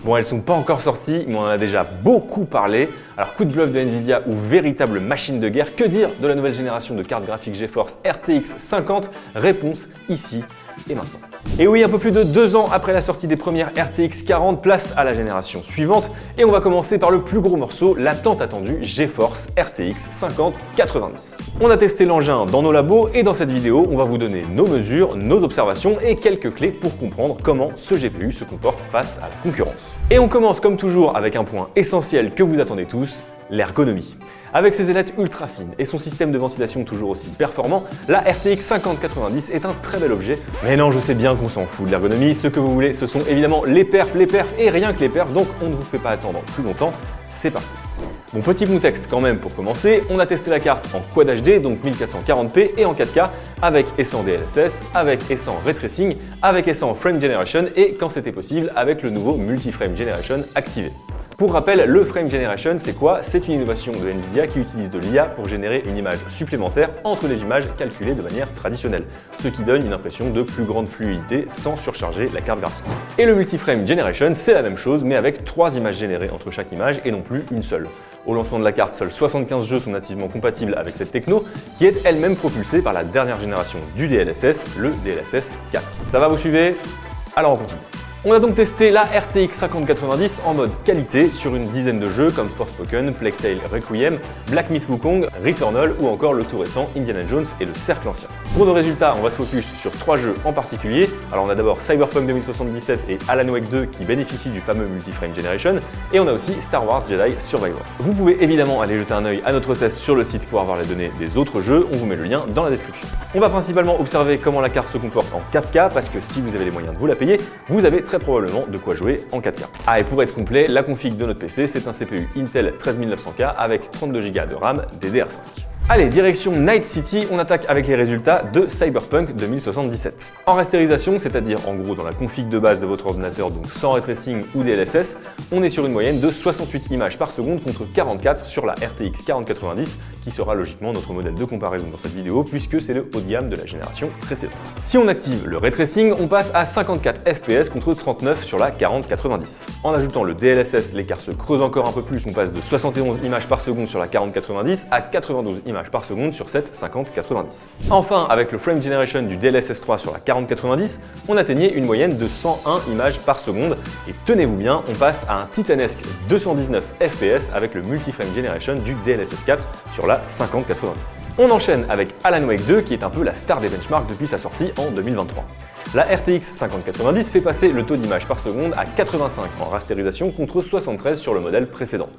Bon, elles sont pas encore sorties, mais on en a déjà beaucoup parlé. Alors coup de bluff de Nvidia ou véritable machine de guerre, que dire de la nouvelle génération de cartes graphiques GeForce RTX 50? Réponse ici et maintenant. Et oui, un peu plus de 2 ans après la sortie des premières RTX 40, place à la génération suivante. Et on va commencer par le plus gros morceau, la tant attendue GeForce RTX 5090. On a testé l'engin dans nos labos et dans cette vidéo, on va vous donner nos mesures, nos observations et quelques clés pour comprendre comment ce GPU se comporte face à la concurrence. Et on commence comme toujours avec un point essentiel que vous attendez tous, l'ergonomie. Avec ses ailettes ultra fines et son système de ventilation toujours aussi performant, la RTX 5090 est un très bel objet. Mais non, je sais bien qu'on s'en fout de l'ergonomie, ce que vous voulez ce sont évidemment les perfs et rien que les perfs, donc on ne vous fait pas attendre plus longtemps, c'est parti. Bon, petit contexte quand même pour commencer, on a testé la carte en Quad HD, donc 1440p et en 4K, avec et sans DLSS, avec et sans Ray Tracing, avec et sans Frame Generation et quand c'était possible avec le nouveau Multi-Frame Generation activé. Pour rappel, le Frame Generation, c'est quoi? C'est une innovation de Nvidia qui utilise de l'IA pour générer une image supplémentaire entre les images calculées de manière traditionnelle, ce qui donne une impression de plus grande fluidité sans surcharger la carte graphique. Et le Multi-Frame Generation, c'est la même chose, mais avec 3 images générées entre chaque image et non plus une seule. Au lancement de la carte, seuls 75 jeux sont nativement compatibles avec cette techno, qui est elle-même propulsée par la dernière génération du DLSS, le DLSS 4. Ça va, vous suivez? Alors on continue. On a donc testé la RTX 5090 en mode qualité sur une dizaine de jeux comme Forspoken, Plague Tale Requiem, Black Myth Wukong, Returnal ou encore le tout récent Indiana Jones et le Cercle Ancien. Pour nos résultats, on va se focus sur 3 jeux en particulier. Alors on a d'abord Cyberpunk 2077 et Alan Wake 2 qui bénéficient du fameux Multi-Frame Generation et on a aussi Star Wars Jedi Survivor. Vous pouvez évidemment aller jeter un œil à notre test sur le site pour avoir les données des autres jeux, on vous met le lien dans la description. On va principalement observer comment la carte se comporte en 4K parce que si vous avez les moyens de vous la payer, vous avez très probablement de quoi jouer en 4K. Ah, et pour être complet, la config de notre PC, c'est un CPU Intel 13900K avec 32 Go de RAM DDR5. Allez, direction Night City, on attaque avec les résultats de Cyberpunk 2077. En rasterisation, c'est-à-dire en gros dans la config de base de votre ordinateur, donc sans ray tracing ou DLSS, on est sur une moyenne de 68 images par seconde contre 44 sur la RTX 4090, qui sera logiquement notre modèle de comparaison dans cette vidéo, puisque c'est le haut de gamme de la génération précédente. Si on active le ray tracing, on passe à 54 FPS contre 39 sur la 4090. En ajoutant le DLSS, l'écart se creuse encore un peu plus, on passe de 71 images par seconde sur la 4090 à 92 images par seconde sur cette 5090. Enfin, avec le Frame Generation du DLSS 3 sur la 4090, on atteignait une moyenne de 101 images par seconde et tenez-vous bien, on passe à un titanesque 219 FPS avec le Multi-Frame Generation du DLSS 4 sur la 5090. On enchaîne avec Alan Wake 2 qui est un peu la star des benchmarks depuis sa sortie en 2023. La RTX 5090 fait passer le taux d'images par seconde à 85 en rasterisation contre 73 sur le modèle précédent.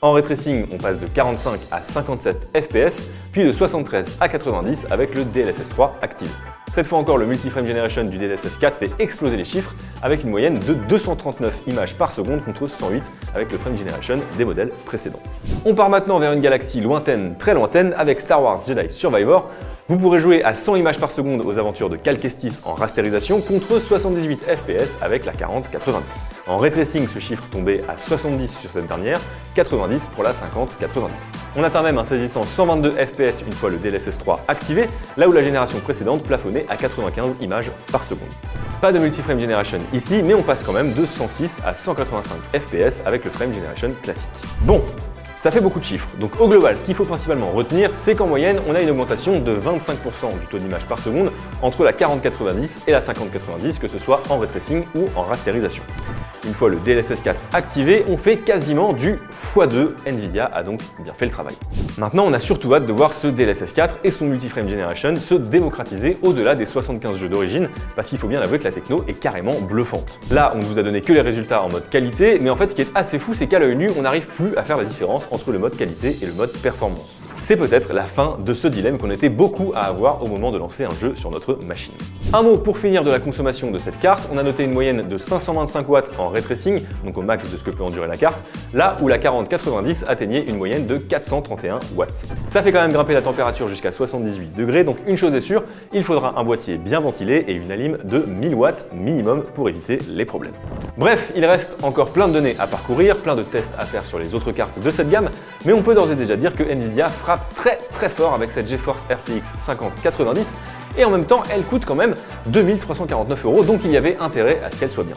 En ray tracing, on passe de 45 à 57 FPS, puis de 73 à 90 avec le DLSS 3 activé. Cette fois encore, le Multi-Frame Generation du DLSS 4 fait exploser les chiffres avec une moyenne de 239 images par seconde contre 108 avec le Frame Generation des modèles précédents. On part maintenant vers une galaxie lointaine, très lointaine, avec Star Wars Jedi Survivor. Vous pourrez jouer à 100 images par seconde aux aventures de Cal Kestis en rasterisation contre 78 FPS avec la 4090. En ray tracing, ce chiffre tombait à 70 sur cette dernière, 90 pour la 5090. On atteint même un saisissant 122 FPS une fois le DLSS 3 activé, là où la génération précédente plafonnait à 95 images par seconde. Pas de Multi-Frame Generation ici, mais on passe quand même de 106 à 185 FPS avec le Frame Generation classique. Bon, ça fait beaucoup de chiffres, donc au global, ce qu'il faut principalement retenir, c'est qu'en moyenne, on a une augmentation de 25% du taux d'image par seconde entre la 4090 et la 5090, que ce soit en ray tracing ou en rasterisation. Une fois le DLSS 4 activé, on fait quasiment du x2, Nvidia a donc bien fait le travail. Maintenant, on a surtout hâte de voir ce DLSS 4 et son Multi-Frame Generation se démocratiser au-delà des 75 jeux d'origine, parce qu'il faut bien avouer que la techno est carrément bluffante. Là, on ne vous a donné que les résultats en mode qualité, mais en fait, ce qui est assez fou, c'est qu'à l'œil nu, on n'arrive plus à faire la différence entre le mode qualité et le mode performance. C'est peut-être la fin de ce dilemme qu'on était beaucoup à avoir au moment de lancer un jeu sur notre machine. Un mot pour finir de la consommation de cette carte, on a noté une moyenne de 525 watts en ray tracing, donc au max de ce que peut endurer la carte, là où la 4090 atteignait une moyenne de 431 watts. Ça fait quand même grimper la température jusqu'à 78 degrés, donc une chose est sûre, il faudra un boîtier bien ventilé et une alim de 1000 watts minimum pour éviter les problèmes. Bref, il reste encore plein de données à parcourir, plein de tests à faire sur les autres cartes de cette gamme, mais on peut d'ores et déjà dire que Nvidia frappe très fort avec cette GeForce RTX 5090 et en même temps elle coûte quand même 2349 €, donc il y avait intérêt à ce qu'elle soit bien.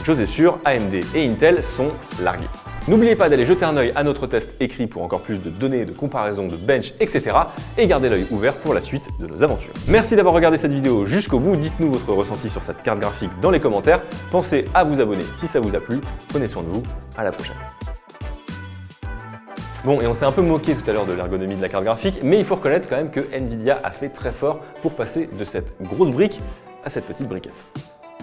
Une chose est sûre, AMD et Intel sont largués. N'oubliez pas d'aller jeter un œil à notre test écrit pour encore plus de données, de comparaisons, de bench, etc. et gardez l'œil ouvert pour la suite de nos aventures. Merci d'avoir regardé cette vidéo jusqu'au bout, dites-nous votre ressenti sur cette carte graphique dans les commentaires. Pensez à vous abonner si ça vous a plu, prenez soin de vous, à la prochaine. Bon, et on s'est un peu moqué tout à l'heure de l'ergonomie de la carte graphique, mais il faut reconnaître quand même que Nvidia a fait très fort pour passer de cette grosse brique à cette petite briquette.